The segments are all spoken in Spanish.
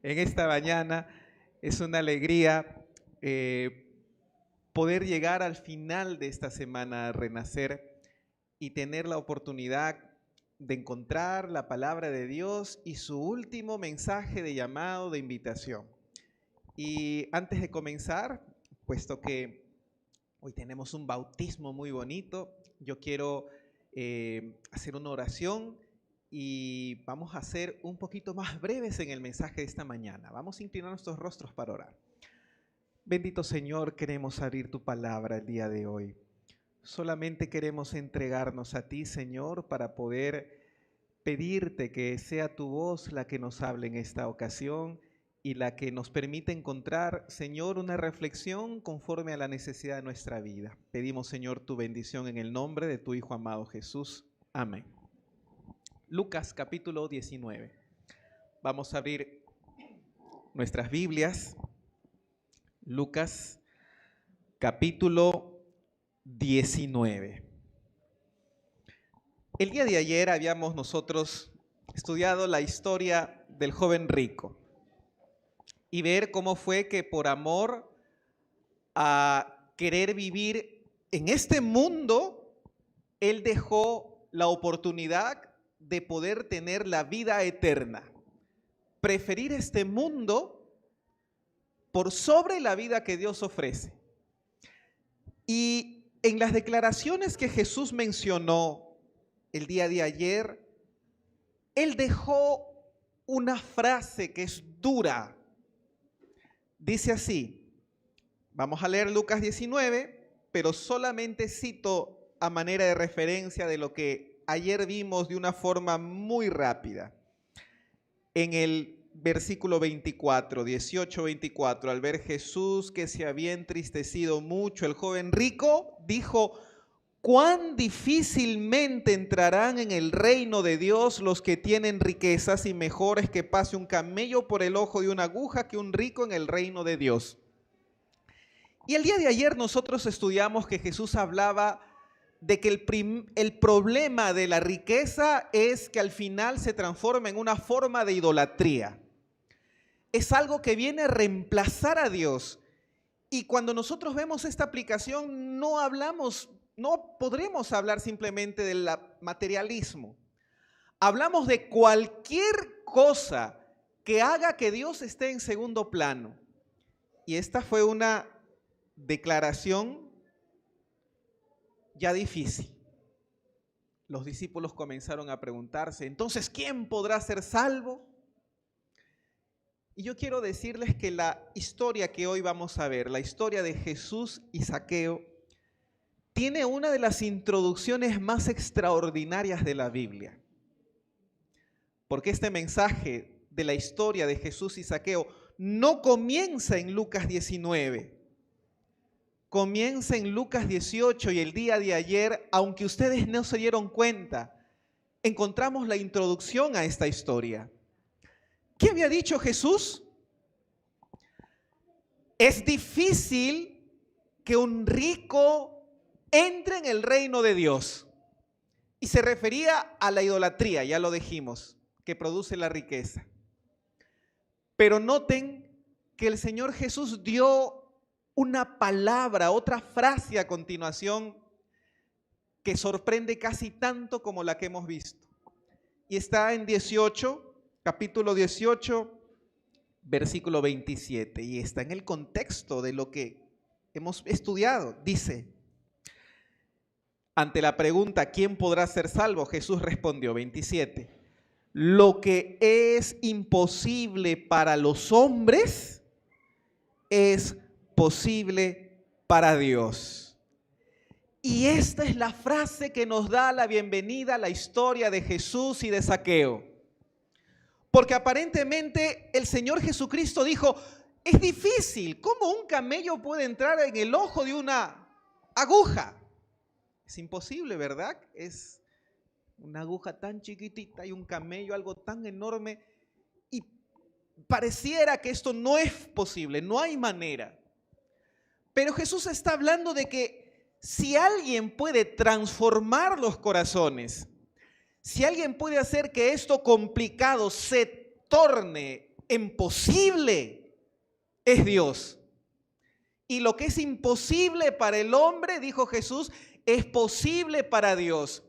En esta mañana es una alegría poder llegar al final de esta semana a Renacer y tener la oportunidad de encontrar la palabra de Dios y su último mensaje de llamado, de invitación. Y antes de comenzar, puesto que hoy tenemos un bautismo muy bonito, yo quiero hacer una oración y vamos a ser un poquito más breves en el mensaje de esta mañana. Vamos a inclinar nuestros rostros para orar. Bendito Señor, queremos abrir tu palabra el día de hoy. Solamente queremos entregarnos a ti, Señor, para poder pedirte que sea tu voz la que nos hable en esta ocasión y la que nos permite encontrar, Señor, una reflexión conforme a la necesidad de nuestra vida. Pedimos, Señor, tu bendición en el nombre de tu Hijo amado Jesús. Amén. Lucas capítulo 19. Vamos a abrir nuestras Biblias. Lucas capítulo 19. El día de ayer habíamos nosotros estudiado la historia del joven rico y ver cómo fue que por amor a querer vivir en este mundo, él dejó la oportunidad de poder tener la vida eterna. Preferir este mundo por sobre la vida que Dios ofrece. Y en las declaraciones que Jesús mencionó el día de ayer, Él dejó una frase que es dura. Dice así, vamos a leer Lucas 19, pero solamente cito a manera de referencia de lo que ayer vimos de una forma muy rápida. En el versículo 24, 18-24, al ver Jesús que se había entristecido mucho, el joven rico dijo: cuán difícilmente entrarán en el reino de Dios los que tienen riquezas, y mejor es que pase un camello por el ojo de una aguja que un rico en el reino de Dios. Y el día de ayer nosotros estudiamos que Jesús hablaba de que el problema de la riqueza es que al final se transforma en una forma de idolatría. Es algo que viene a reemplazar a Dios. Y cuando nosotros vemos esta aplicación, no podremos hablar simplemente del materialismo. Hablamos de cualquier cosa que haga que Dios esté en segundo plano. Y esta fue una declaración ya difícil. Los discípulos comenzaron a preguntarse, entonces, ¿quién podrá ser salvo? Y yo quiero decirles que la historia que hoy vamos a ver, la historia de Jesús y Zaqueo, tiene una de las introducciones más extraordinarias de la Biblia. Porque este mensaje de la historia de Jesús y Zaqueo no comienza en Lucas 19, comienza en Lucas 18, y el día de ayer, aunque ustedes no se dieron cuenta, encontramos la introducción a esta historia. ¿Qué había dicho Jesús? Es difícil que un rico entre en el reino de Dios. Y se refería a la idolatría, ya lo dijimos, que produce la riqueza. Pero noten que el Señor Jesús dio una palabra, otra frase a continuación que sorprende casi tanto como la que hemos visto. Y está en capítulo 18, versículo 27. Y está en el contexto de lo que hemos estudiado. Dice, ante la pregunta, ¿quién podrá ser salvo? Jesús respondió, 27. Lo que es imposible para los hombres es posible para Dios. Y esta es la frase que nos da la bienvenida a la historia de Jesús y de Zaqueo. Porque aparentemente el Señor Jesucristo dijo, es difícil, ¿cómo un camello puede entrar en el ojo de una aguja? Es imposible, ¿verdad? Es una aguja tan chiquitita y un camello algo tan enorme, y pareciera que esto no es posible, no hay manera. Pero Jesús está hablando de que si alguien puede transformar los corazones, si alguien puede hacer que esto complicado se torne imposible es Dios. Y lo que es imposible para el hombre, dijo Jesús, es posible para Dios.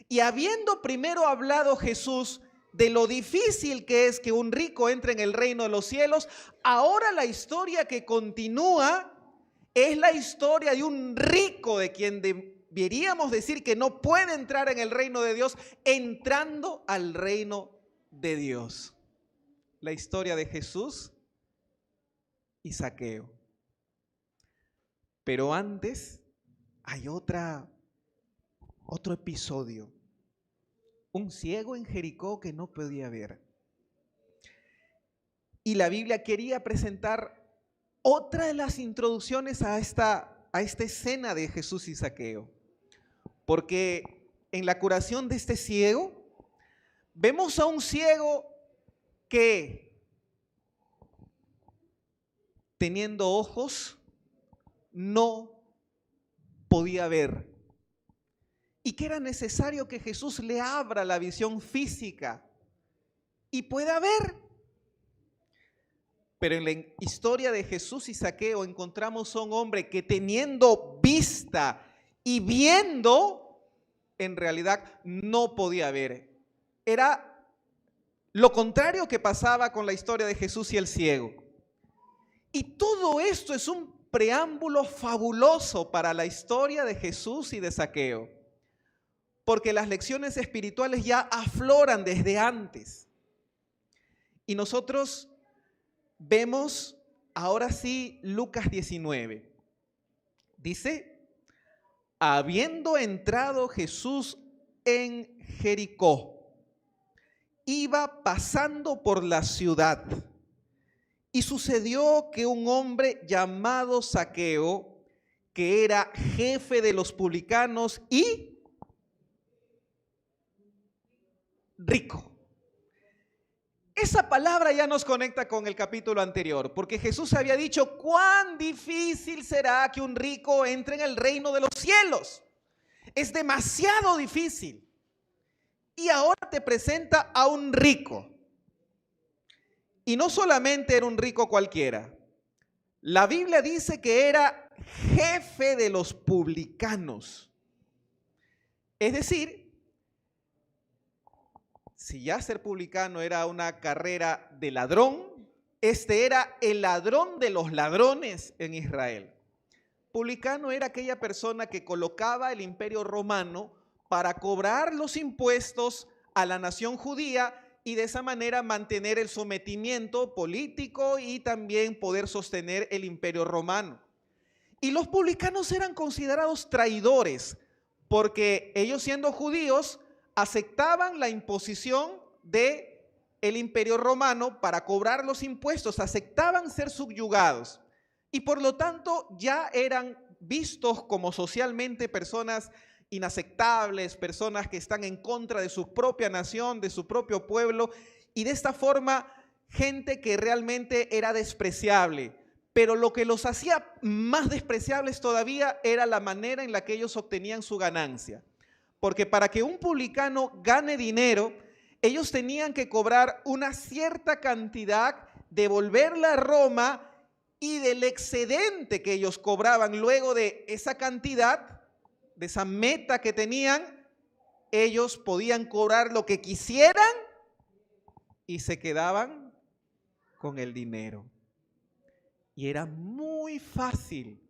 Y habiendo primero hablado Jesús de lo difícil que es que un rico entre en el reino de los cielos, ahora la historia que continúa es la historia de un rico de quien deberíamos decir que no puede entrar en el reino de Dios, entrando al reino de Dios. La historia de Jesús y Zaqueo. Pero antes hay otro episodio. Un ciego en Jericó que no podía ver. Y la Biblia quería presentar otra de las introducciones a esta escena de Jesús y Zaqueo. Porque en la curación de este ciego, vemos a un ciego que, teniendo ojos, no podía ver. Y que era necesario que Jesús le abra la visión física y pueda ver. Pero en la historia de Jesús y Zaqueo encontramos a un hombre que teniendo vista y viendo, en realidad no podía ver. Era lo contrario que pasaba con la historia de Jesús y el ciego. Y todo esto es un preámbulo fabuloso para la historia de Jesús y de Zaqueo. Porque las lecciones espirituales ya afloran desde antes. Y nosotros vemos ahora sí Lucas 19. Dice, habiendo entrado Jesús en Jericó, iba pasando por la ciudad. Y sucedió que un hombre llamado Zaqueo, que era jefe de los publicanos y rico. Esa palabra ya nos conecta con el capítulo anterior, porque Jesús había dicho cuán difícil será que un rico entre en el reino de los cielos. Es demasiado difícil. Y ahora te presenta a un rico. Y no solamente era un rico cualquiera. La Biblia dice que era jefe de los publicanos. Es decir, si ya ser publicano era una carrera de ladrón, este era el ladrón de los ladrones en Israel. Publicano era aquella persona que colocaba el imperio romano para cobrar los impuestos a la nación judía y de esa manera mantener el sometimiento político y también poder sostener el imperio romano. Y los publicanos eran considerados traidores porque ellos, siendo judíos, aceptaban la imposición del imperio romano para cobrar los impuestos, aceptaban ser subyugados y por lo tanto ya eran vistos como socialmente personas inaceptables, personas que están en contra de su propia nación, de su propio pueblo, y de esta forma gente que realmente era despreciable. Pero lo que los hacía más despreciables todavía era la manera en la que ellos obtenían su ganancia. Porque para que un publicano gane dinero, ellos tenían que cobrar una cierta cantidad, devolverla a Roma, y del excedente que ellos cobraban luego de esa cantidad, de esa meta que tenían, ellos podían cobrar lo que quisieran y se quedaban con el dinero. Y era muy fácil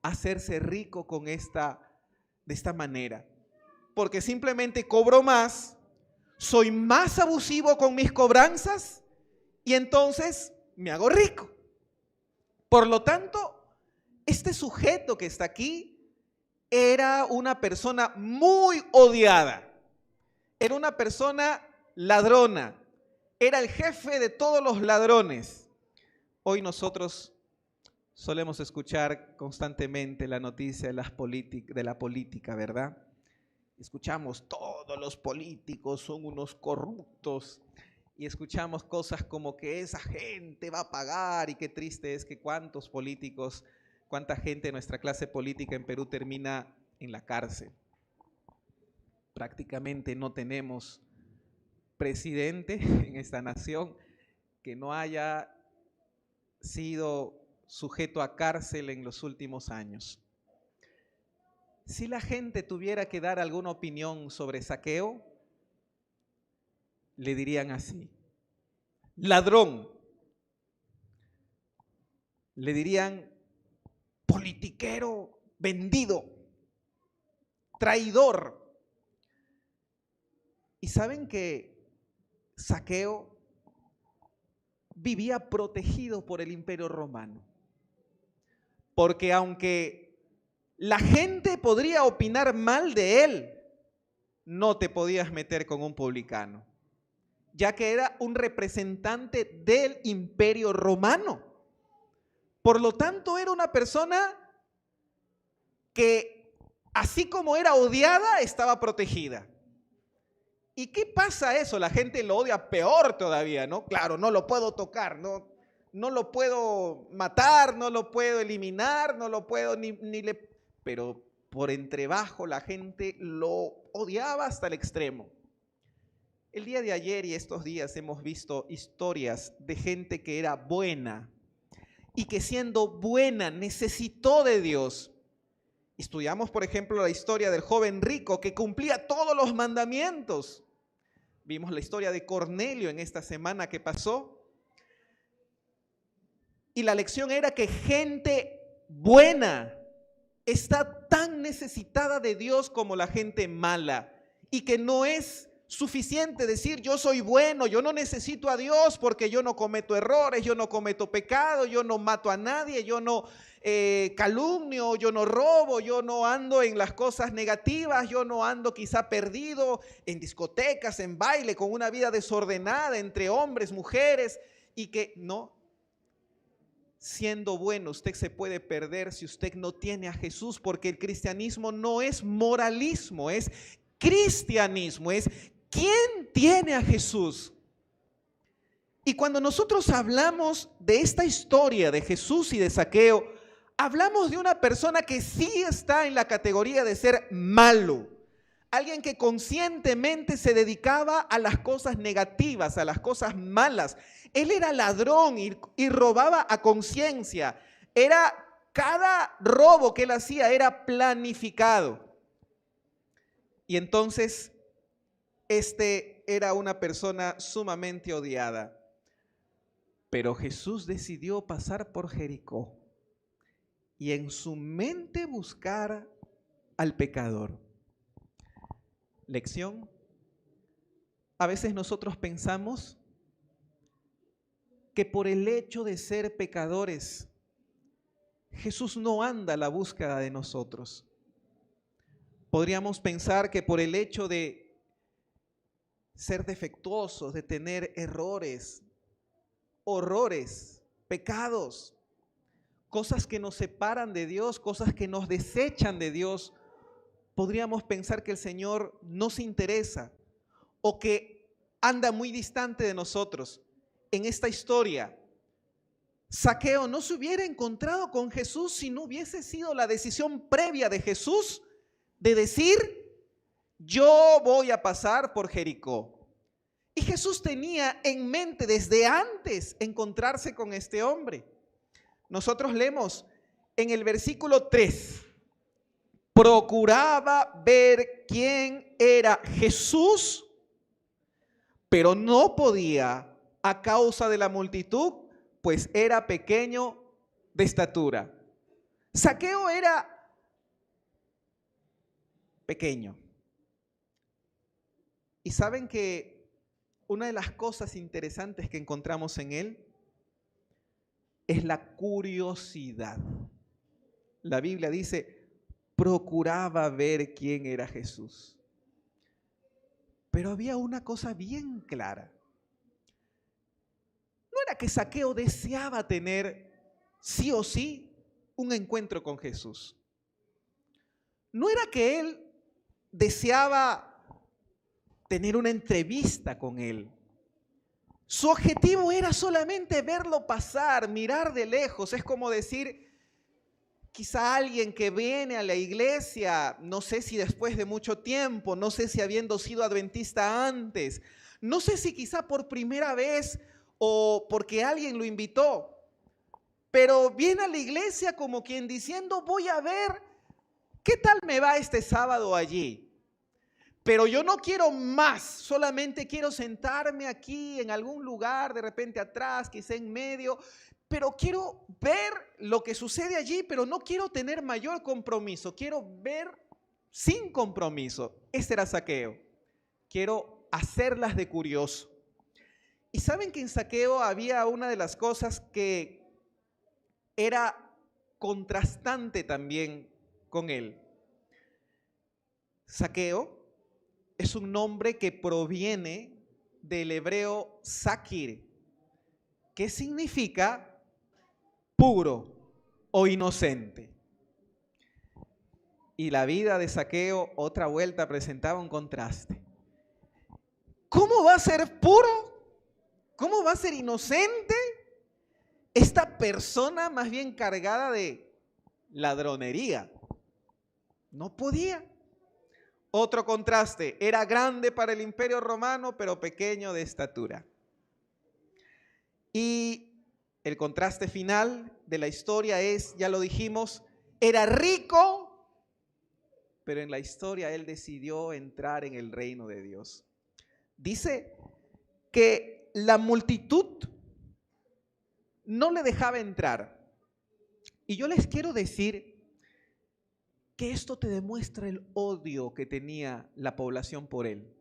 hacerse rico de esta manera. Porque simplemente cobro más, soy más abusivo con mis cobranzas y entonces me hago rico. Por lo tanto, este sujeto que está aquí era una persona muy odiada. Era una persona ladrona. Era el jefe de todos los ladrones. Hoy nosotros solemos escuchar constantemente la noticia de la política, ¿verdad? Escuchamos, todos los políticos son unos corruptos y escuchamos cosas como que esa gente va a pagar y qué triste es que cuántos políticos, cuánta gente de nuestra clase política en Perú termina en la cárcel. Prácticamente no tenemos presidente en esta nación que no haya sido sujeto a cárcel en los últimos años. Si la gente tuviera que dar alguna opinión sobre Zaqueo, le dirían así: ladrón. Le dirían politiquero, vendido, traidor. Y saben que Zaqueo vivía protegido por el Imperio Romano. Porque aunque la gente podría opinar mal de él, no te podías meter con un publicano, ya que era un representante del Imperio Romano. Por lo tanto, era una persona que, así como era odiada, estaba protegida. ¿Y qué pasa eso? La gente lo odia peor todavía, ¿no? Claro, no lo puedo tocar, no lo puedo matar, no lo puedo eliminar, no lo puedo pero por entrebajo la gente lo odiaba hasta el extremo. El día de ayer y estos días hemos visto historias de gente que era buena y que siendo buena necesitó de Dios. Estudiamos, por ejemplo, la historia del joven rico que cumplía todos los mandamientos. Vimos la historia de Cornelio en esta semana que pasó. Y la lección era que gente buena está tan necesitada de Dios como la gente mala, y que no es suficiente decir yo soy bueno, yo no necesito a Dios porque yo no cometo errores, yo no cometo pecado, yo no mato a nadie, yo no calumnio, yo no robo, yo no ando en las cosas negativas, yo no ando quizá perdido en discotecas, en baile, con una vida desordenada entre hombres, mujeres, y que no. Siendo bueno, usted se puede perder si usted no tiene a Jesús, porque el cristianismo no es moralismo, es cristianismo, es ¿quién tiene a Jesús? Y cuando nosotros hablamos de esta historia de Jesús y de Zaqueo, hablamos de una persona que sí está en la categoría de ser malo, alguien que conscientemente se dedicaba a las cosas negativas, a las cosas malas. Él era ladrón y robaba a conciencia. Cada robo que él hacía era planificado. Y entonces, era una persona sumamente odiada. Pero Jesús decidió pasar por Jericó y en su mente buscar al pecador. Lección: a veces nosotros pensamos que por el hecho de ser pecadores, Jesús no anda a la búsqueda de nosotros. Podríamos pensar que por el hecho de ser defectuosos, de tener errores, horrores, pecados, cosas que nos separan de Dios, cosas que nos desechan de Dios, podríamos pensar que el Señor no se interesa o que anda muy distante de nosotros. En esta historia, Zaqueo no se hubiera encontrado con Jesús si no hubiese sido la decisión previa de Jesús de decir: yo voy a pasar por Jericó. Y Jesús tenía en mente desde antes encontrarse con este hombre. Nosotros leemos en el versículo 3: procuraba ver quién era Jesús, pero no podía a causa de la multitud, pues era pequeño de estatura. Zaqueo era pequeño. Y saben que una de las cosas interesantes que encontramos en él es la curiosidad. La Biblia dice: procuraba ver quién era Jesús. Pero había una cosa bien clara. No era que Zaqueo deseaba tener sí o sí un encuentro con Jesús. No era que él deseaba tener una entrevista con él. Su objetivo era solamente verlo pasar, mirar de lejos. Es como decir, quizá alguien que viene a la iglesia, no sé si después de mucho tiempo, no sé si habiendo sido adventista antes, no sé si quizá por primera vez o porque alguien lo invitó, pero viene a la iglesia como quien diciendo, voy a ver qué tal me va este sábado allí. Pero yo no quiero más, solamente quiero sentarme aquí en algún lugar, de repente atrás, quizá en medio, pero quiero ver lo que sucede allí, pero no quiero tener mayor compromiso, quiero ver sin compromiso. Este era Zaqueo. Quiero hacerlas de curioso. Y saben que en Zaqueo había una de las cosas que era contrastante también con él. Zaqueo es un nombre que proviene del hebreo Zakir, que significa puro o inocente. Y la vida de Zaqueo, otra vuelta, presentaba un contraste. ¿Cómo va a ser puro? ¿Cómo va a ser inocente esta persona más bien cargada de ladronería? No podía. Otro contraste, era grande para el Imperio Romano, pero pequeño de estatura. Y el contraste final de la historia es, ya lo dijimos, era rico, pero en la historia él decidió entrar en el reino de Dios. Dice que la multitud no le dejaba entrar. Y yo les quiero decir que esto te demuestra el odio que tenía la población por él.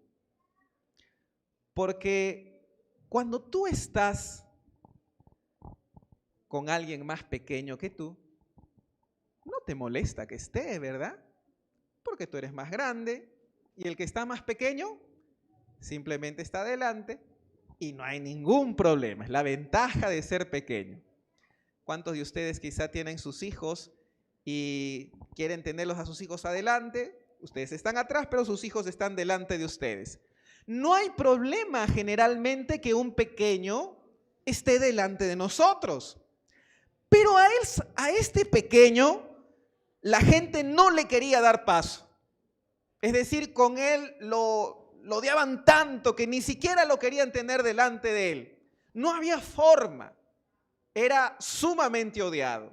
Porque cuando tú estás con alguien más pequeño que tú, no te molesta que esté, ¿verdad? Porque tú eres más grande y el que está más pequeño simplemente está adelante y no hay ningún problema. Es la ventaja de ser pequeño. ¿Cuántos de ustedes quizá tienen sus hijos y quieren tenerlos a sus hijos adelante? Ustedes están atrás, pero sus hijos están delante de ustedes. No hay problema generalmente que un pequeño esté delante de nosotros. Pero a este pequeño, la gente no le quería dar paso. Es decir, con él lo odiaban tanto que ni siquiera lo querían tener delante de él. No había forma. Era sumamente odiado.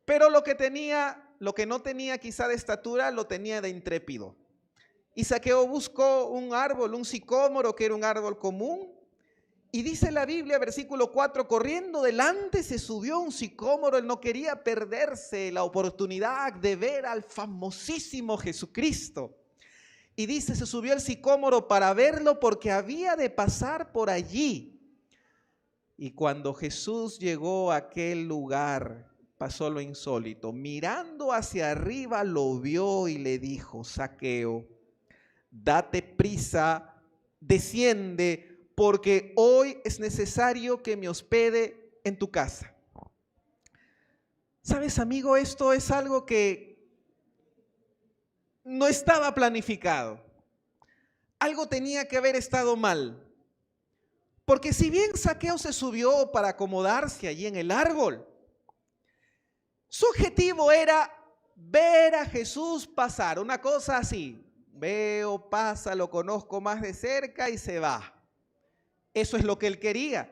Pero lo que no tenía quizá de estatura, lo tenía de intrépido. Y Zaqueo buscó un árbol, un sicómoro, que era un árbol común. Y dice la Biblia, versículo 4, corriendo delante se subió a un sicómoro. Él no quería perderse la oportunidad de ver al famosísimo Jesucristo. Y dice, se subió al sicómoro para verlo porque había de pasar por allí. Y cuando Jesús llegó a aquel lugar, pasó lo insólito. Mirando hacia arriba lo vio y le dijo, Zaqueo, date prisa, desciende, porque hoy es necesario que me hospede en tu casa. ¿Sabes, amigo? Esto es algo que no estaba planificado. Algo tenía que haber estado mal. Porque si bien Zaqueo se subió para acomodarse allí en el árbol, su objetivo era ver a Jesús pasar. Una cosa así, veo, pasa, lo conozco más de cerca y se va. Eso es lo que él quería.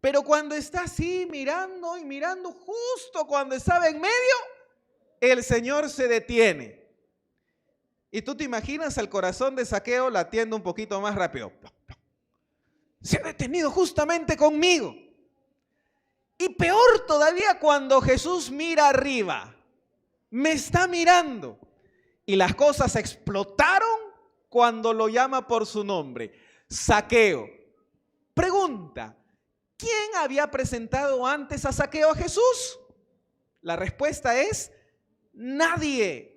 Pero cuando está así mirando y mirando, justo cuando estaba en medio, el Señor se detiene. Y tú te imaginas el corazón de Zaqueo latiendo un poquito más rápido. Se ha detenido justamente conmigo. Y peor todavía cuando Jesús mira arriba. Me está mirando. Y las cosas explotaron cuando lo llama por su nombre. Zaqueo. Pregunta, ¿quién había presentado antes a Zaqueo a Jesús? La respuesta es nadie.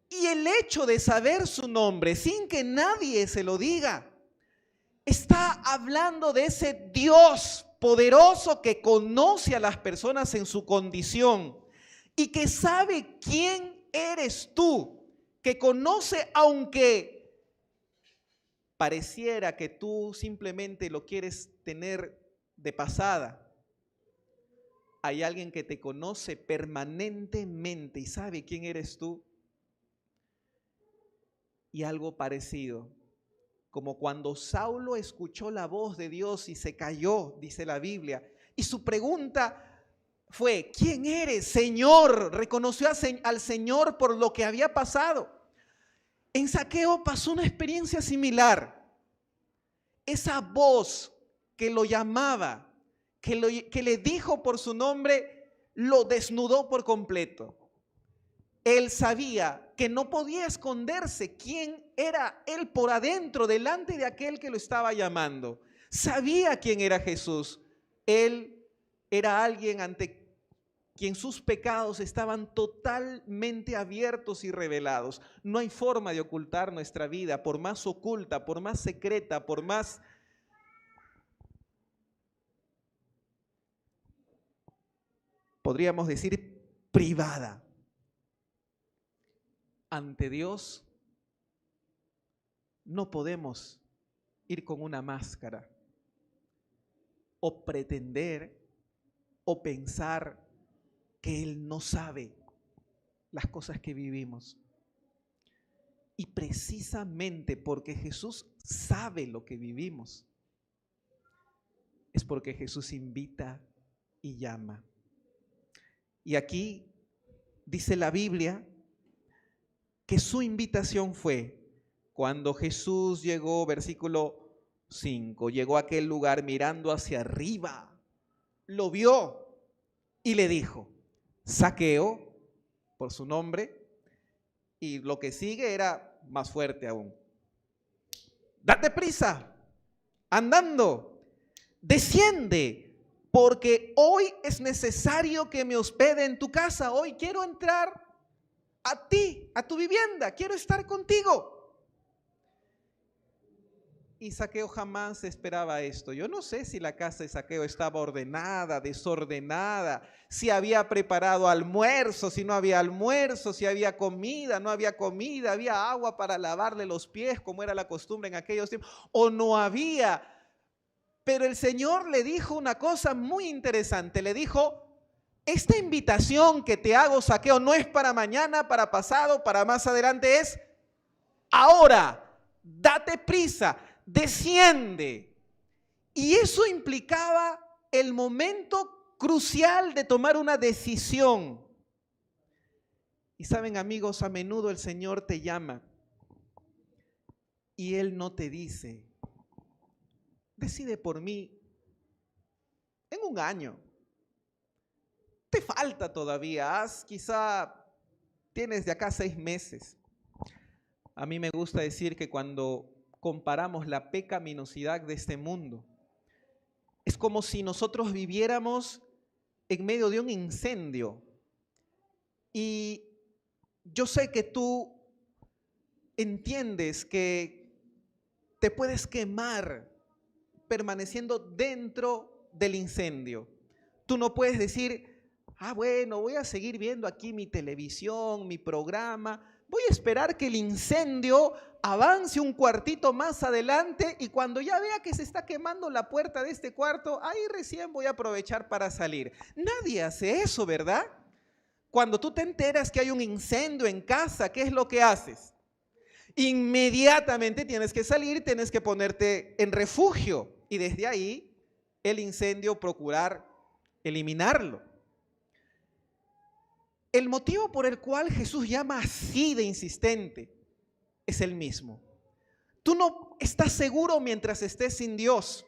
Y el hecho de saber su nombre sin que nadie se lo diga, está hablando de ese Dios poderoso que conoce a las personas en su condición y que sabe quién eres tú, que conoce aunque pareciera que tú simplemente lo quieres tener de pasada. Hay alguien que te conoce permanentemente y sabe quién eres tú. Y algo parecido como cuando Saulo escuchó la voz de Dios y se cayó, dice la Biblia. Y su pregunta fue: ¿quién eres, Señor? Reconoció al Señor por lo que había pasado. En Zaqueo pasó una experiencia similar. Esa voz que lo llamaba, que le dijo por su nombre, lo desnudó por completo. Él sabía que no podía esconderse quién era él por adentro, delante de aquel que lo estaba llamando. Sabía quién era Jesús. Él era alguien ante quien sus pecados estaban totalmente abiertos y revelados. No hay forma de ocultar nuestra vida, por más oculta, por más secreta, por más podríamos decir privada. Ante Dios no podemos ir con una máscara o pretender o pensar que Él no sabe las cosas que vivimos. Y precisamente porque Jesús sabe lo que vivimos, es porque Jesús invita y llama. Y aquí dice la Biblia que su invitación fue cuando Jesús llegó, versículo 5, llegó a aquel lugar mirando hacia arriba, lo vio y le dijo: Zaqueo, por su nombre, y lo que sigue era más fuerte aún: date prisa, andando, desciende, porque hoy es necesario que me hospede en tu casa. Hoy quiero entrar a ti, a tu vivienda, quiero estar contigo. Y Zaqueo jamás esperaba esto. Yo no sé si la casa de Zaqueo estaba ordenada, desordenada, si había preparado almuerzo, si no había almuerzo, si había comida, no había comida, había agua para lavarle los pies, como era la costumbre en aquellos tiempos, o no había. Pero el Señor le dijo una cosa muy interesante. Le dijo: esta invitación que te hago, Zaqueo, no es para mañana, para pasado, para más adelante, es ahora. Date prisa, desciende. Y eso implicaba el momento crucial de tomar una decisión. Y saben, amigos, a menudo el Señor te llama y Él no te dice: decide por mí en un año. Te falta todavía, quizá tienes de acá 6 meses. A mí me gusta decir que cuando comparamos la pecaminosidad de este mundo, es como si nosotros viviéramos en medio de un incendio. Y yo sé que tú entiendes que te puedes quemar permaneciendo dentro del incendio. Tú no puedes decir: bueno, voy a seguir viendo aquí mi televisión, mi programa, voy a esperar que el incendio avance un cuartito más adelante y cuando ya vea que se está quemando la puerta de este cuarto, ahí recién voy a aprovechar para salir. Nadie hace eso, ¿verdad? Cuando tú te enteras que hay un incendio en casa, ¿qué es lo que haces? Inmediatamente tienes que salir, tienes que ponerte en refugio y desde ahí el incendio procurar eliminarlo. El motivo por el cual Jesús llama así de insistente es el mismo. Tú no estás seguro mientras estés sin Dios.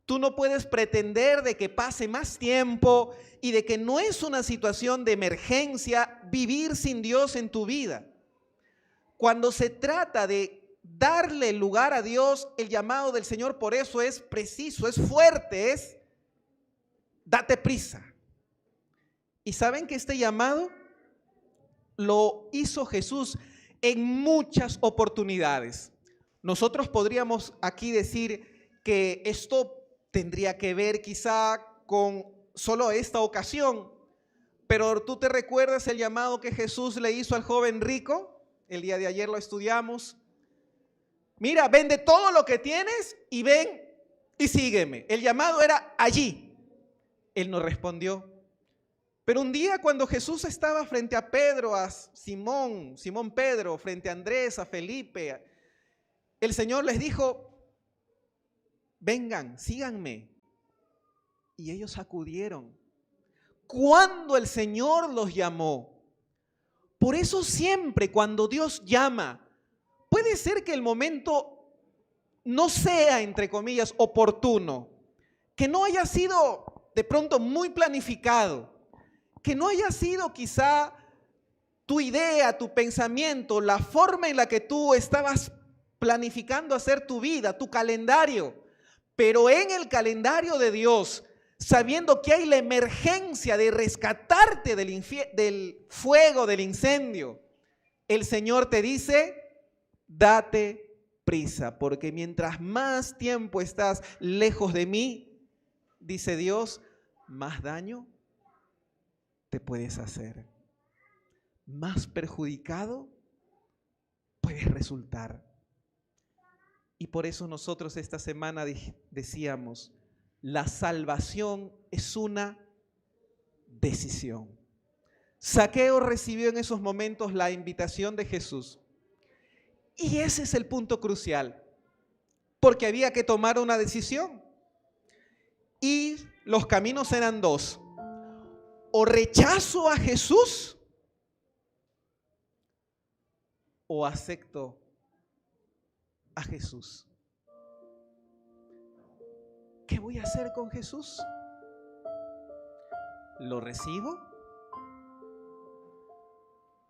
Tú no puedes pretender de que pase más tiempo y de que no es una situación de emergencia vivir sin Dios en tu vida. Cuando se trata de darle lugar a Dios, el llamado del Señor por eso es preciso, es fuerte, es: date prisa. ¿Y saben que este llamado lo hizo Jesús en muchas oportunidades? Nosotros podríamos aquí decir que esto tendría que ver quizá con solo esta ocasión, pero ¿tú te recuerdas el llamado que Jesús le hizo al joven rico? El día de ayer lo estudiamos. Mira, vende todo lo que tienes y ven y sígueme. El llamado era allí. Él no respondió. Pero un día cuando Jesús estaba frente a Pedro, a Simón Pedro, frente a Andrés, a Felipe, el Señor les dijo, vengan, síganme. Y ellos acudieron. Cuando el Señor los llamó. Por eso siempre cuando Dios llama, puede ser que el momento no sea, entre comillas, oportuno, que no haya sido de pronto muy planificado, que no haya sido quizá tu idea, tu pensamiento, la forma en la que tú estabas planificando hacer tu vida, tu calendario, pero en el calendario de Dios, sabiendo que hay la emergencia de rescatarte del fuego, del incendio, el Señor te dice, date prisa, porque mientras más tiempo estás lejos de mí, dice Dios, más daño te puedes hacer, más perjudicado puedes resultar. Y por eso nosotros esta semana decíamos, la salvación es una decisión. Zaqueo recibió en esos momentos la invitación de Jesús. Y ese es el punto crucial, porque había que tomar una decisión. Y los caminos eran dos. O rechazo a Jesús o acepto a Jesús. ¿Qué voy a hacer con Jesús? ¿Lo recibo?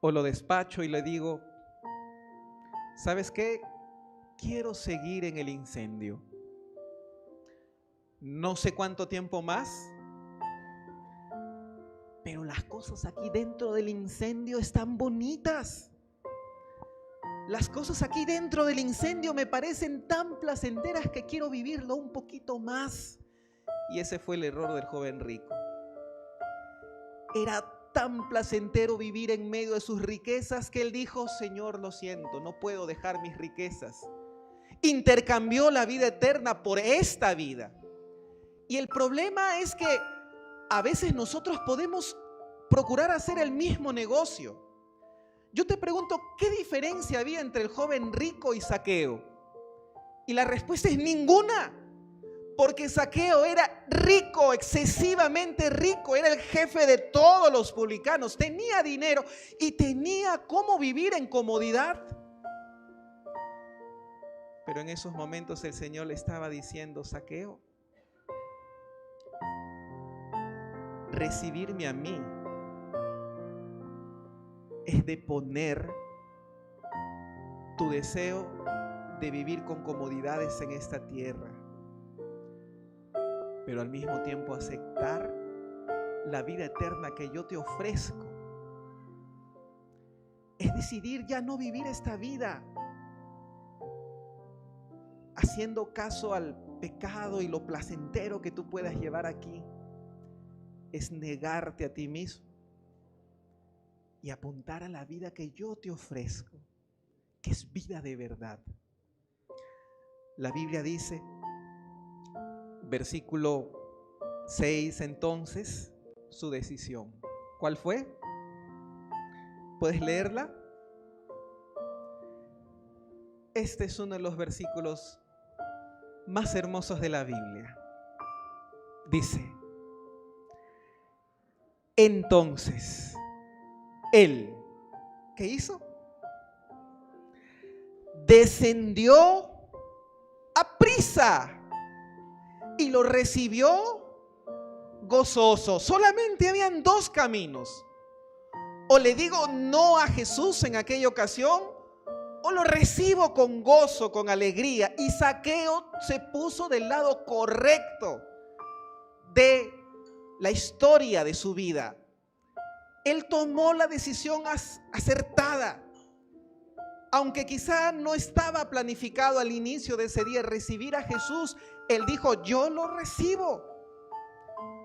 ¿O lo despacho y le digo, ¿sabes qué? Quiero seguir en el incendio. No sé cuánto tiempo más, pero las cosas aquí dentro del incendio están bonitas. Las cosas aquí dentro del incendio me parecen tan placenteras que quiero vivirlo un poquito más. Y ese fue el error del joven rico. Era tan placentero vivir en medio de sus riquezas que él dijo, Señor, lo siento, no puedo dejar mis riquezas. Intercambió la vida eterna por esta vida. Y el problema es que a veces nosotros podemos procurar hacer el mismo negocio. Yo te pregunto, ¿qué diferencia había entre el joven rico y Zaqueo? Y la respuesta es ninguna, porque Zaqueo era rico, excesivamente rico, era el jefe de todos los publicanos, tenía dinero y tenía cómo vivir en comodidad. Pero en esos momentos el Señor le estaba diciendo, Zaqueo, recibirme a mí es de poner tu deseo de vivir con comodidades en esta tierra, pero al mismo tiempo aceptar la vida eterna que yo te ofrezco. Es decidir ya no vivir esta vida haciendo caso al pecado y lo placentero que tú puedas llevar aquí. Es negarte a ti mismo y apuntar a la vida que yo te ofrezco, que es vida de verdad. La Biblia dice, versículo 6, entonces, su decisión. ¿Cuál fue? ¿Puedes leerla? Este es uno de los versículos más hermosos de la Biblia. Dice, entonces, él, ¿qué hizo? Descendió a prisa y lo recibió gozoso. Solamente habían dos caminos. O le digo no a Jesús en aquella ocasión, o lo recibo con gozo, con alegría. Y Zaqueo se puso del lado correcto de la historia de su vida. Él tomó la decisión acertada. Aunque quizá no estaba planificado al inicio de ese día recibir a Jesús, él dijo, yo lo recibo.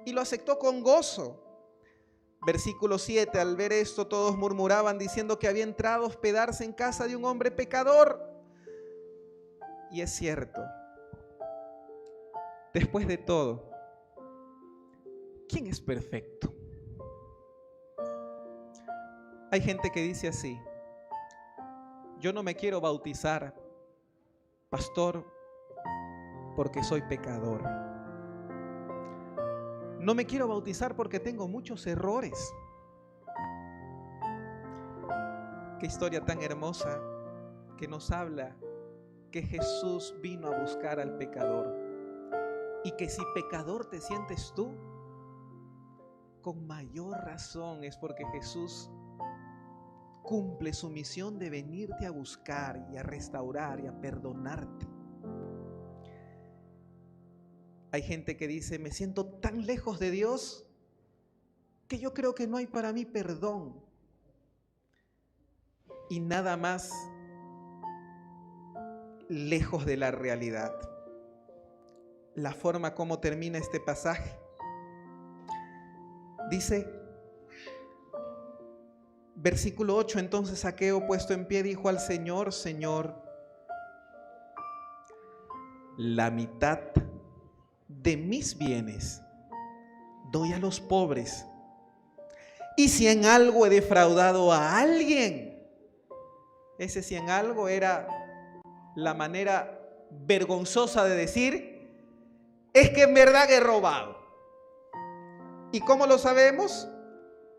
Y lo aceptó con gozo. Versículo 7, al ver esto todos murmuraban diciendo que había entrado a hospedarse en casa de un hombre pecador. Y es cierto. Después de todo, ¿quién es perfecto? Hay gente que dice así, yo no me quiero bautizar pastor, porque soy pecador. No me quiero bautizar porque tengo muchos errores. Qué historia tan hermosa que nos habla que Jesús vino a buscar al pecador, y que si pecador te sientes tú, con mayor razón es porque Jesús cumple su misión de venirte a buscar y a restaurar y a perdonarte. Hay gente que dice: me siento tan lejos de Dios que yo creo que no hay para mí perdón. Y nada más lejos de la realidad. La forma como termina este pasaje dice, versículo 8: entonces Zaqueo, puesto en pie, dijo al Señor: Señor, la mitad de mis bienes doy a los pobres, y si en algo he defraudado a alguien. Ese si en algo era la manera vergonzosa de decir: es que en verdad he robado. ¿Y cómo lo sabemos?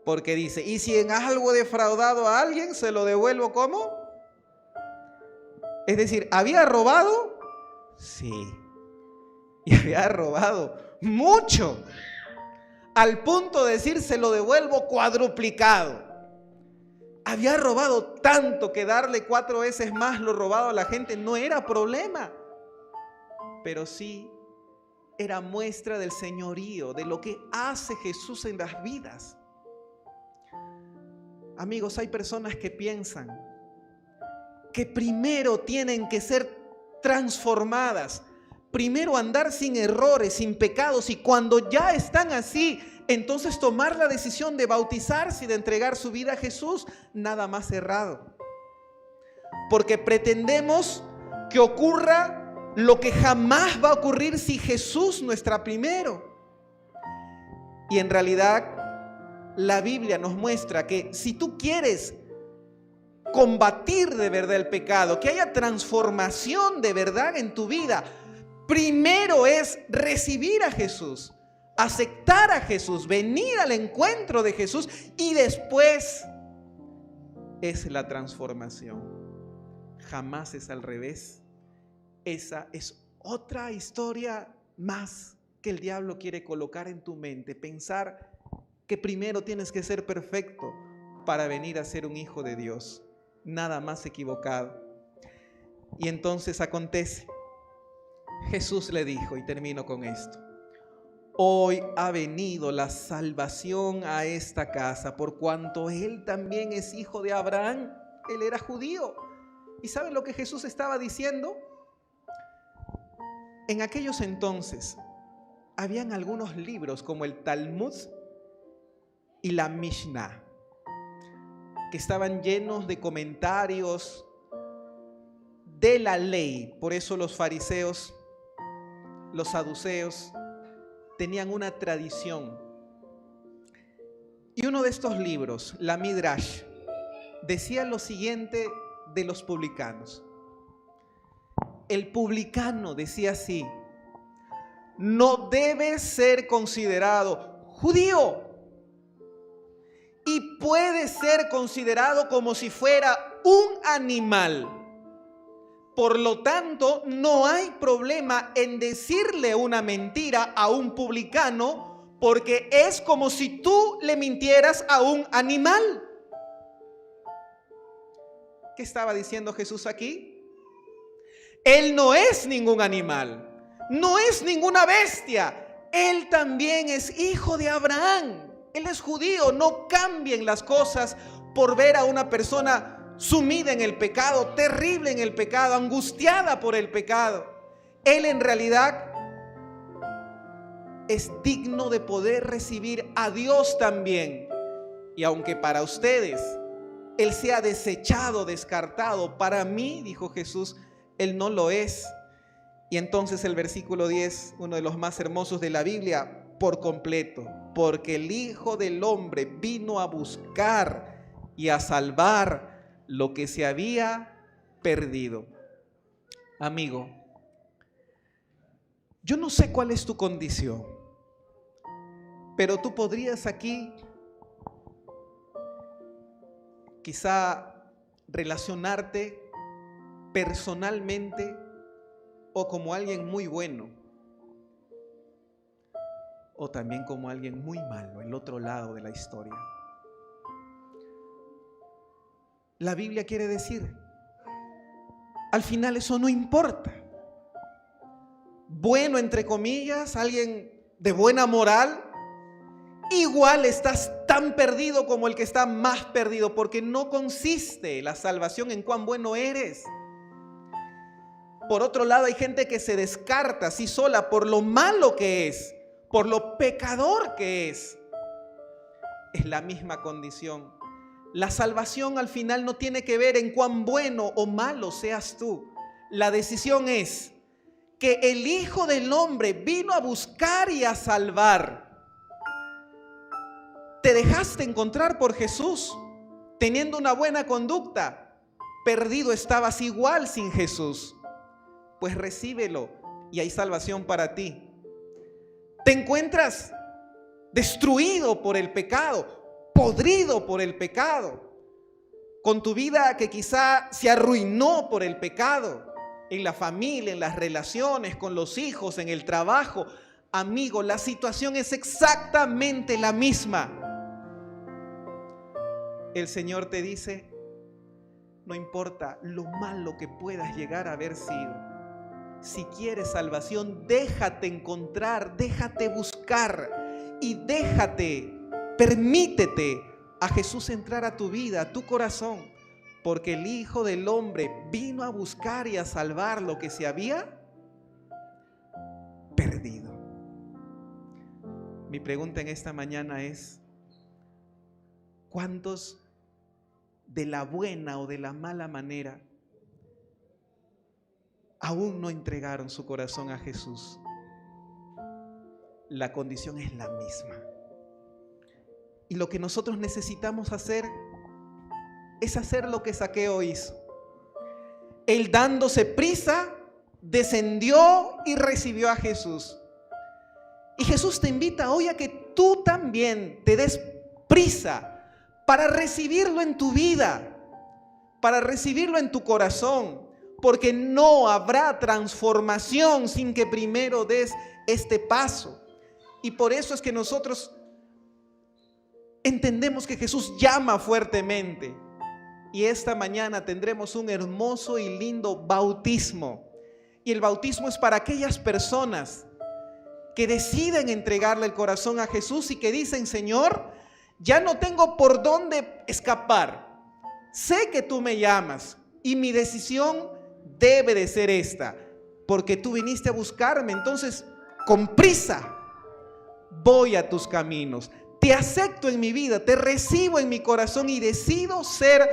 Porque dice: y si en algo he defraudado a alguien, se lo devuelvo. ¿Cómo? Es decir, ¿había robado? Sí. Y había robado mucho, al punto de decir: se lo devuelvo cuadruplicado. Había robado tanto que darle 4 veces más lo robado a la gente no era problema, pero sí era muestra del señorío, de lo que hace Jesús en las vidas. Amigos, hay personas que piensan que primero tienen que ser transformadas, primero andar sin errores, sin pecados, y cuando ya están así, entonces tomar la decisión de bautizarse y de entregar su vida a Jesús. Nada más errado, porque pretendemos que ocurra lo que jamás va a ocurrir si Jesús no está primero. Y en realidad la Biblia nos muestra que si tú quieres combatir de verdad el pecado, que haya transformación de verdad en tu vida, primero es recibir a Jesús, aceptar a Jesús, venir al encuentro de Jesús, y después es la transformación. Jamás es al revés. Esa es otra historia más que el diablo quiere colocar en tu mente, pensar que primero tienes que ser perfecto para venir a ser un hijo de Dios. Nada más equivocado. Y entonces acontece, Jesús le dijo, y termino con esto: hoy ha venido la salvación a esta casa, por cuanto él también es hijo de Abraham. Él era judío. ¿Y saben lo que Jesús estaba diciendo? En aquellos entonces habían algunos libros como el Talmud y la Mishnah, que estaban llenos de comentarios de la ley. Por eso los fariseos, los saduceos, tenían una tradición. Y uno de estos libros, la Midrash, decía lo siguiente de los publicanos. El publicano decía así: no debe ser considerado judío, y puede ser considerado como si fuera un animal. Por lo tanto, no hay problema en decirle una mentira a un publicano, porque es como si tú le mintieras a un animal. ¿Qué estaba diciendo Jesús aquí? Él no es ningún animal, no es ninguna bestia. Él también es hijo de Abraham. Él es judío. No cambien las cosas por ver a una persona sumida en el pecado, terrible en el pecado, angustiada por el pecado. Él en realidad es digno de poder recibir a Dios también. Y aunque para ustedes Él sea desechado, descartado, para mí, dijo Jesús, Él no lo es. Y entonces el versículo 10, uno de los más hermosos de la Biblia, por completo: porque el Hijo del Hombre vino a buscar y a salvar lo que se había perdido. Amigo, yo no sé cuál es tu condición, pero tú podrías aquí quizá relacionarte personalmente o como alguien muy bueno o también como alguien muy malo, el otro lado de la historia. La Biblia quiere decir, al final eso no importa. Bueno, entre comillas, alguien de buena moral, igual estás tan perdido como el que está más perdido, porque no consiste la salvación en cuán bueno eres. Por otro lado, hay gente que se descarta así sola por lo malo que es, por lo pecador que es. Es la misma condición. La salvación al final no tiene que ver en cuán bueno o malo seas tú. La decisión es que el Hijo del Hombre vino a buscar y a salvar. Te dejaste encontrar por Jesús teniendo una buena conducta. Perdido estabas igual sin Jesús. Pues recíbelo y hay salvación para ti. Te encuentras destruido por el pecado, podrido por el pecado, con tu vida que quizá se arruinó por el pecado, en la familia, en las relaciones, con los hijos, en el trabajo. Amigo, la situación es exactamente la misma. El Señor te dice, no importa lo malo que puedas llegar a haber sido. Si quieres salvación, déjate encontrar, déjate buscar y permítete a Jesús entrar a tu vida, a tu corazón. Porque el Hijo del Hombre vino a buscar y a salvar lo que se había perdido. Mi pregunta en esta mañana es, ¿cuántos de la buena o de la mala manera aún no entregaron su corazón a Jesús? La condición es la misma. Y lo que nosotros necesitamos hacer es hacer lo que Zaqueo hizo. Él, dándose prisa, descendió y recibió a Jesús. Y Jesús te invita hoy a que tú también te des prisa para recibirlo en tu vida, para recibirlo en tu corazón, porque no habrá transformación sin que primero des este paso. Y por eso es que nosotros entendemos que Jesús llama fuertemente. Y esta mañana tendremos un hermoso y lindo bautismo. Y el bautismo es para aquellas personas que deciden entregarle el corazón a Jesús y que dicen, Señor, ya no tengo por dónde escapar. Sé que tú me llamas y mi decisión debe de ser esta, porque tú viniste a buscarme. Entonces, con prisa, voy a tus caminos. Te acepto en mi vida, te recibo en mi corazón y decido ser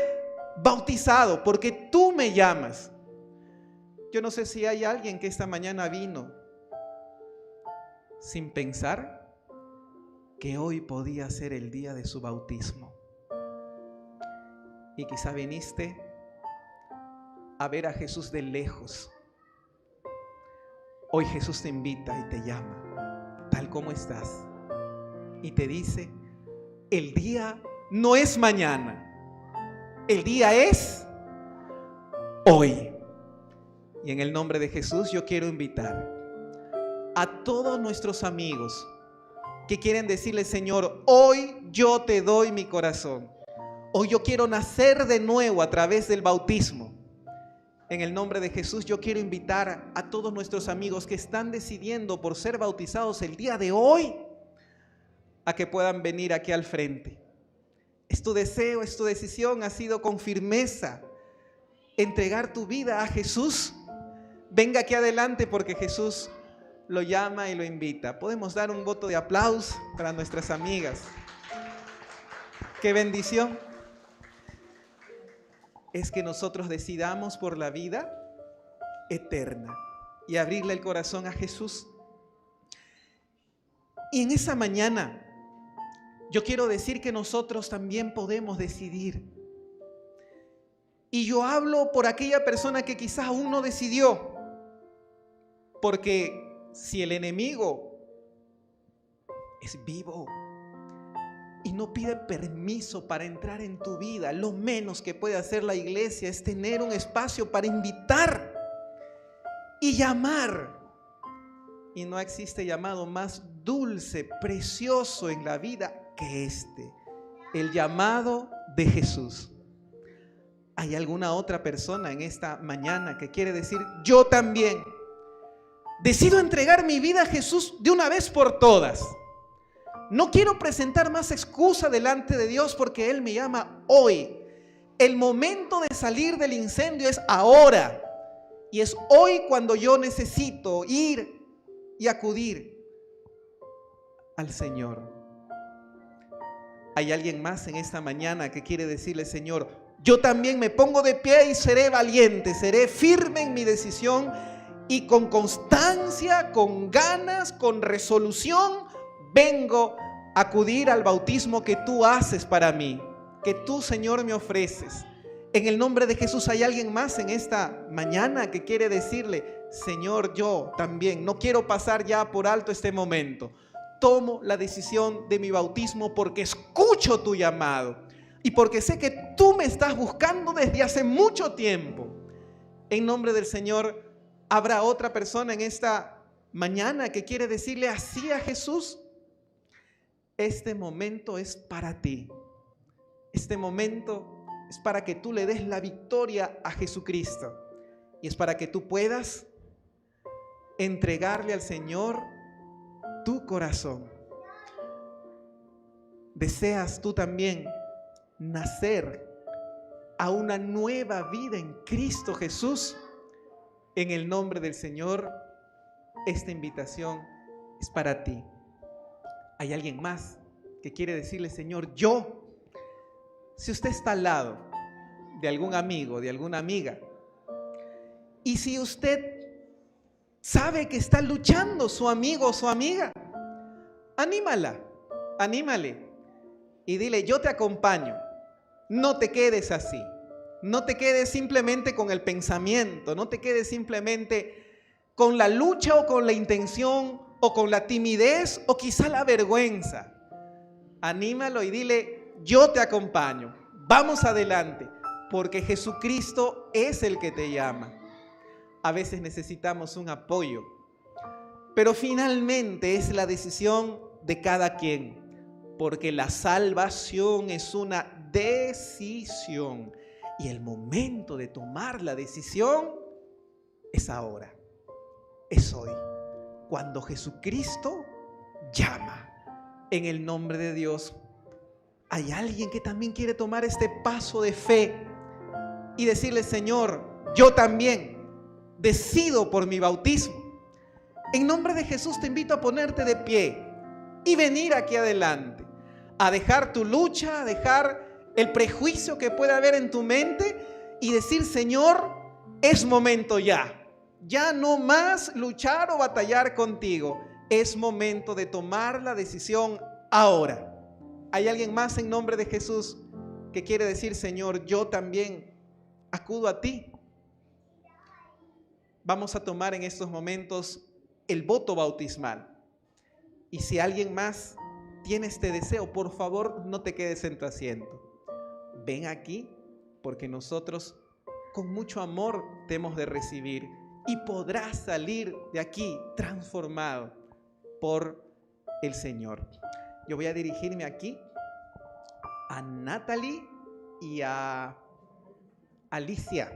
bautizado porque tú me llamas. Yo no sé si hay alguien que esta mañana vino sin pensar que hoy podía ser el día de su bautismo. Y quizá viniste a ver a Jesús de lejos. Hoy Jesús te invita y te llama, tal como estás. Y te dice, el día no es mañana, el día es hoy. Y en el nombre de Jesús yo quiero invitar a todos nuestros amigos que quieren decirle, Señor, hoy yo te doy mi corazón. Hoy yo quiero nacer de nuevo a través del bautismo. En el nombre de Jesús yo quiero invitar a todos nuestros amigos que están decidiendo por ser bautizados el día de hoy a que puedan venir aquí al frente. Es tu deseo, es tu decisión, ha sido con firmeza entregar tu vida a Jesús. Venga aquí adelante porque Jesús lo llama y lo invita. Podemos dar un voto de aplauso para nuestras amigas. ¡Qué bendición! Es que nosotros decidamos por la vida eterna y abrirle el corazón a Jesús. Y en esa mañana yo quiero decir que nosotros también podemos decidir. Y yo hablo por aquella persona que quizás aún no decidió. Porque si el enemigo es vivo y no pide permiso para entrar en tu vida, lo menos que puede hacer la iglesia es tener un espacio para invitar y llamar. Y no existe llamado más dulce, precioso en la vida que el llamado de Jesús. ¿Hay alguna otra persona en esta mañana que quiere decir: yo también decido entregar mi vida a Jesús de una vez por todas? No quiero presentar más excusa delante de Dios porque Él me llama hoy. El momento de salir del incendio es ahora. Y es hoy cuando yo necesito ir y acudir al Señor. ¿Hay alguien más en esta mañana que quiere decirle: Señor, yo también me pongo de pie y seré valiente, seré firme en mi decisión y con constancia, con ganas, con resolución, vengo a acudir al bautismo que tú haces para mí, que tú, Señor, me ofreces? En el nombre de Jesús, ¿hay alguien más en esta mañana que quiere decirle: Señor, yo también no quiero pasar ya por alto este momento? Tomo la decisión de mi bautismo porque escucho tu llamado y porque sé que tú me estás buscando desde hace mucho tiempo. En nombre del Señor, ¿habrá otra persona en esta mañana que quiere decirle así a Jesús? Este momento es para ti. Este momento es para que tú le des la victoria a Jesucristo. Y es para que tú puedas entregarle al Señor tu corazón. ¿Deseas tú también nacer a una nueva vida en Cristo Jesús? En el nombre del Señor, esta invitación es para ti. ¿Hay alguien más que quiere decirle: Señor, yo? Si usted está al lado de algún amigo, de alguna amiga, y si usted sabe que está luchando su amigo o su amiga, anímale y dile: yo te acompaño. No te quedes así, no te quedes simplemente con el pensamiento, no te quedes simplemente con la lucha o con la intención o con la timidez o quizá la vergüenza. Anímalo y dile: yo te acompaño, vamos adelante, porque Jesucristo es el que te llama. A veces necesitamos un apoyo, pero finalmente es la decisión de cada quien, porque la salvación es una decisión y el momento de tomar la decisión es ahora, es hoy, cuando Jesucristo llama. En el nombre de Dios, ¿hay alguien que también quiere tomar este paso de fe y decirle: Señor, yo también decido por mi bautismo? En nombre de Jesús te invito a ponerte de pie y venir aquí adelante, a dejar tu lucha, a dejar el prejuicio que pueda haber en tu mente y decir: Señor, es momento ya no más luchar o batallar contigo, es momento de tomar la decisión ahora. ¿Hay alguien más en nombre de Jesús que quiere decir: Señor, yo también acudo a ti? Vamos a tomar en estos momentos el voto bautismal. Y si alguien más tiene este deseo, por favor, no te quedes en tu asiento. Ven aquí, porque nosotros con mucho amor te hemos de recibir y podrás salir de aquí transformado por el Señor. Yo voy a dirigirme aquí a Natalie y a Alicia.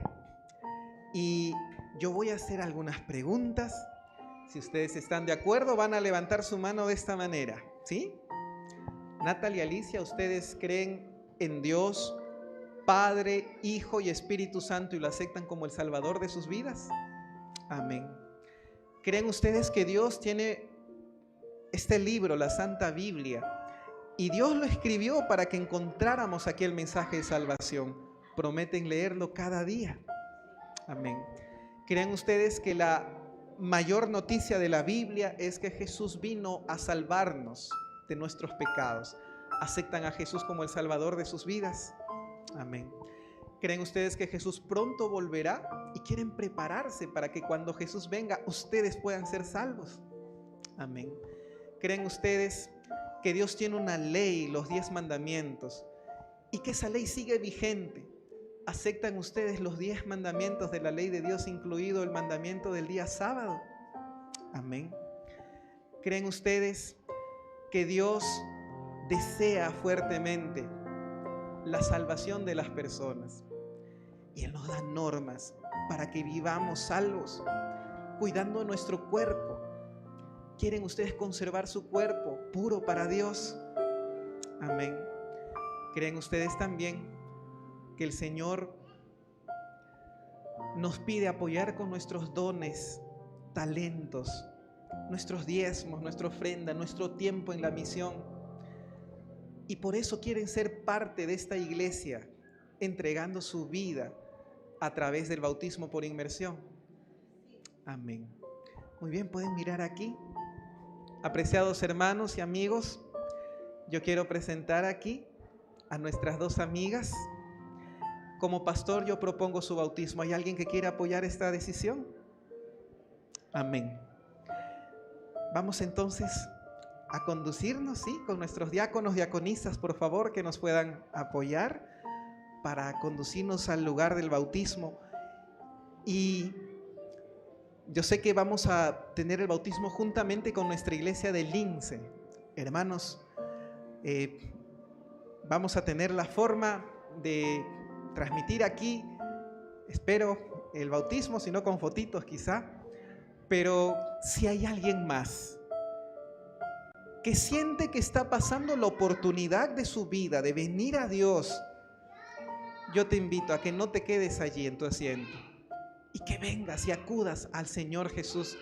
Y yo voy a hacer algunas preguntas. Si ustedes están de acuerdo, van a levantar su mano de esta manera, ¿sí? Natalia y Alicia, ¿ustedes creen en Dios, Padre, Hijo y Espíritu Santo y lo aceptan como el Salvador de sus vidas? Amén. ¿Creen ustedes que Dios tiene este libro, la Santa Biblia, y Dios lo escribió para que encontráramos aquí el mensaje de salvación? ¿Prometen leerlo cada día? Amén. ¿Creen ustedes que la mayor noticia de la Biblia es que Jesús vino a salvarnos de nuestros pecados? ¿Aceptan a Jesús como el Salvador de sus vidas? Amén. ¿Creen ustedes que Jesús pronto volverá y quieren prepararse para que cuando Jesús venga ustedes puedan ser salvos? Amén. ¿Creen ustedes que Dios tiene una ley, los 10 mandamientos, y que esa ley sigue vigente? ¿Aceptan ustedes los 10 mandamientos de la ley de Dios, incluido el mandamiento del día sábado? Amén. ¿Creen ustedes que Dios desea fuertemente la salvación de las personas? Y Él nos da normas para que vivamos salvos, cuidando nuestro cuerpo. ¿Quieren ustedes conservar su cuerpo puro para Dios? Amén. ¿Creen ustedes también que el Señor nos pide apoyar con nuestros dones, talentos, nuestros diezmos, nuestra ofrenda, nuestro tiempo en la misión? Y por eso quieren ser parte de esta iglesia, entregando su vida a través del bautismo por inmersión. Amén. Muy bien, pueden mirar aquí. Apreciados hermanos y amigos, yo quiero presentar aquí a nuestras 2 amigas. Como pastor yo propongo su bautismo. ¿Hay alguien que quiera apoyar esta decisión? Amén. Vamos entonces a conducirnos, ¿sí? Con nuestros diáconos, diaconisas, por favor, que nos puedan apoyar para conducirnos al lugar del bautismo. Y yo sé que vamos a tener el bautismo juntamente con nuestra iglesia de Lince. Hermanos, vamos a tener la forma de transmitir aquí, espero, el bautismo, si no con fotitos quizá. Pero si hay alguien más que siente que está pasando la oportunidad de su vida de venir a Dios, yo te invito a que no te quedes allí en tu asiento y que vengas y acudas al Señor Jesús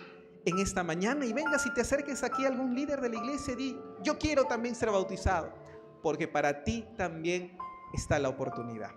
en esta mañana, y vengas y te acerques aquí a algún líder de la iglesia y di: yo quiero también ser bautizado, porque para ti también está la oportunidad.